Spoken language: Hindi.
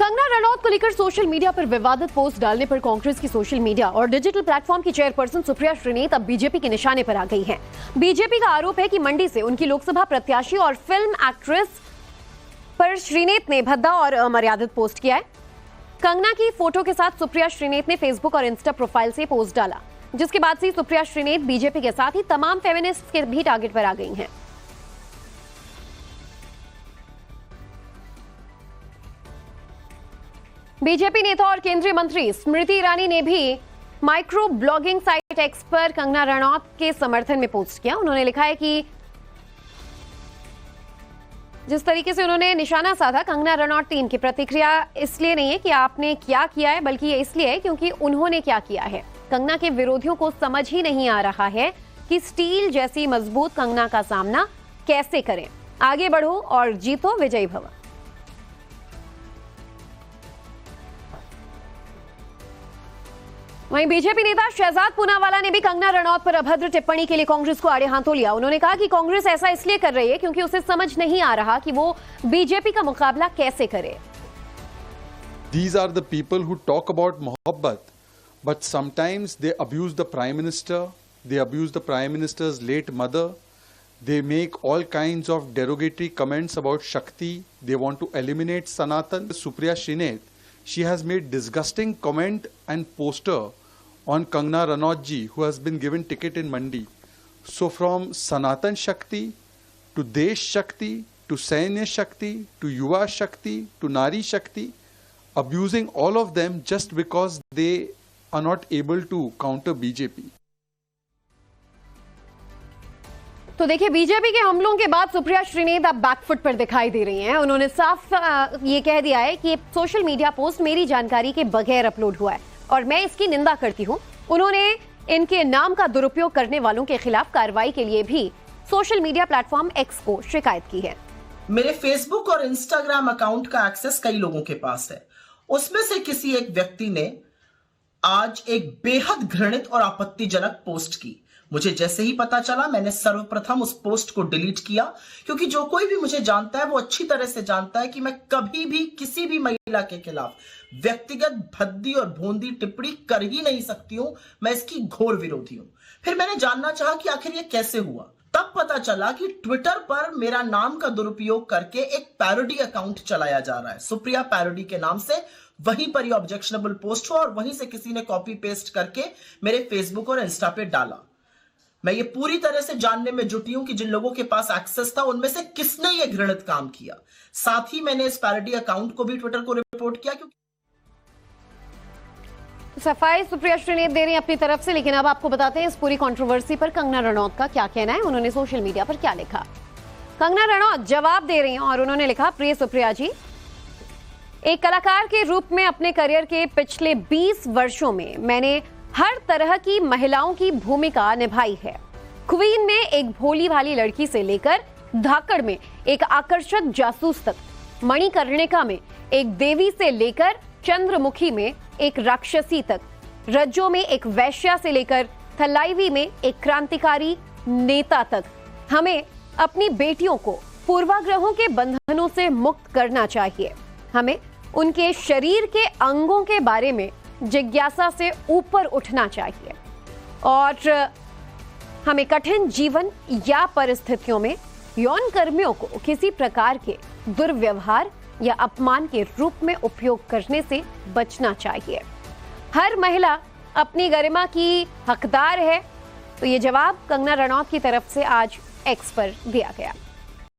कंगना रनौत को लेकर सोशल मीडिया पर विवादित पोस्ट डालने पर कांग्रेस की सोशल मीडिया और डिजिटल प्लेटफॉर्म की चेयरपर्सन सुप्रिया श्रीनेत अब बीजेपी के निशाने पर आ गई हैं। बीजेपी का आरोप है कि मंडी से उनकी लोकसभा प्रत्याशी और फिल्म एक्ट्रेस पर श्रीनेत ने भद्दा और अमर्यादित पोस्ट किया है। कंगना की फोटो के साथ सुप्रिया श्रीनेत ने फेसबुक और इंस्टा प्रोफाइल से पोस्ट डाला, जिसके बाद से सुप्रिया श्रीनेत बीजेपी के साथ ही तमाम फेमिनिस्ट के भी टारगेट पर आ गई हैं। बीजेपी नेता और केंद्रीय मंत्री स्मृति ईरानी ने भी माइक्रो ब्लॉगिंग साइट एक्स पर कंगना रनौत के समर्थन में पोस्ट किया। उन्होंने लिखा है कि जिस तरीके से उन्होंने निशाना साधा कंगना रनौत टीम की प्रतिक्रिया इसलिए नहीं है कि आपने क्या किया है, बल्कि ये इसलिए है क्योंकि उन्होंने क्या किया है। कंगना के विरोधियों को समझ ही नहीं आ रहा है कि स्टील जैसी मजबूत कंगना का सामना कैसे करें। आगे बढ़ो और जीतो, विजयी भव। वहीं बीजेपी नेता शहजाद पूनावाला ने भी कंगना रनौत पर अभद्र टिप्पणी के लिए कांग्रेस को आड़े हाथों लिया। उन्होंने कहा कि कांग्रेस ऐसा इसलिए कर रही है क्योंकि उसे समझ नहीं आ रहा कि वो बीजेपी का मुकाबला कैसे करे। These are the people who talk about mohabbat, but sometimes they abuse the Prime Minister, they abuse the Prime Minister's late mother, they make all kinds of derogatory comments about Shakti, they want to eliminate Sanatan. Supriya Shrinet, she has made disgusting comment and poster on Kangna Ranaut ji, who has been given ticket in Mandi. So from Sanatan Shakti to Desh Shakti to Sainya Shakti to Yuva Shakti to Nari Shakti, abusing all of them just because they are not able to counter BJP. तो देखिए, बीजेपी के हमलों के बाद सुप्रिया श्रीनेत अब बैकफुट पर दिखाई दे रही हैं। उन्होंने साफ ये कह दिया है कि सोशल मीडिया पोस्ट मेरी जानकारी के बगैर अपलोड हुआ है और मैं इसकी निंदा करती हूं। उन्होंने इनके नाम का दुरुपयोग करने वालों के खिलाफ कार्रवाई के लिए भी सोशल मीडिया प्लेटफॉर्म एक्स को शिकायत की है। मेरे फेसबुक और इंस्टाग्राम अकाउंट का एक्सेस कई लोगों के पास है। उसमें से किसी एक व्यक्ति ने आज एक बेहद घृणित और आपत्तिजनक पोस्ट की। मुझे जैसे ही पता चला, मैंने सर्वप्रथम उस पोस्ट को डिलीट किया, क्योंकि जो कोई भी मुझे जानता है वो अच्छी तरह से जानता है कि मैं कभी भी किसी भी महिला के खिलाफ व्यक्तिगत भद्दी और भोंदी टिप्पणी कर ही नहीं सकती हूं। मैं इसकी घोर विरोधी हूं। फिर मैंने जानना चाहा कि आखिर ये कैसे हुआ। तब पता चला कि ट्विटर पर मेरा नाम का दुरुपयोग करके एक पैरोडी अकाउंट चलाया जा रहा है, सुप्रिया पैरोडी के नाम से। वहीं पर ये ऑब्जेक्शनेबल पोस्ट हुआ और वहीं से किसी ने कॉपी पेस्ट करके मेरे फेसबुक और इंस्टा पे डाला। मैं ये पूरी तरह से जानने में जुटी हूं कि जिन लोगों के पास एक्सेस था उनमें से किसने ये घृणित काम किया। साथ ही मैंने इस पैरोडी अकाउंट को भी ट्विटर को रिपोर्ट किया। क्योंकि सफाई सुप्रिया श्रीनेत दे रही हैं अपनी तरफ से, लेकिन अब आपको बताते हैं इस पूरी कंट्रोवर्सी पर कंगना रनौत का क्या कहना है। उन्होंने सोशल मीडिया पर क्या लिखा। कंगना रनौत जवाब दे रही हैं और उन्होंने लिखा, प्रिय सुप्रिया जी, एक कलाकार के रूप में अपने करियर के पिछले 20 वर्षों में मैंने हर तरह की महिलाओं की भूमिका निभाई है। क्वीन में एक भोली भाली लड़की से लेकर धाकड़ में एक आकर्षक जासूस तक, मणिकर्णिका में एक देवी से लेकर चंद्रमुखी में एक राक्षसी तक, रज्जो में एक वैश्या से लेकर थलाईवी में एक क्रांतिकारी नेता तक, हमें अपनी बेटियों को पूर्वाग्रहों के बंधनों से मुक्त करना चाहिए। हमें उनके शरीर के अंगों के बारे में जिज्ञासा से ऊपर उठना चाहिए और हमें कठिन जीवन या परिस्थितियों में यौन कर्मियों को किसी प्रकार के दुर्व्यवहार या अपमान के रूप में उपयोग करने से बचना चाहिए। हर महिला अपनी गरिमा की हकदार है। तो ये जवाब कंगना रनौत की तरफ से आज एक्स पर दिया गया।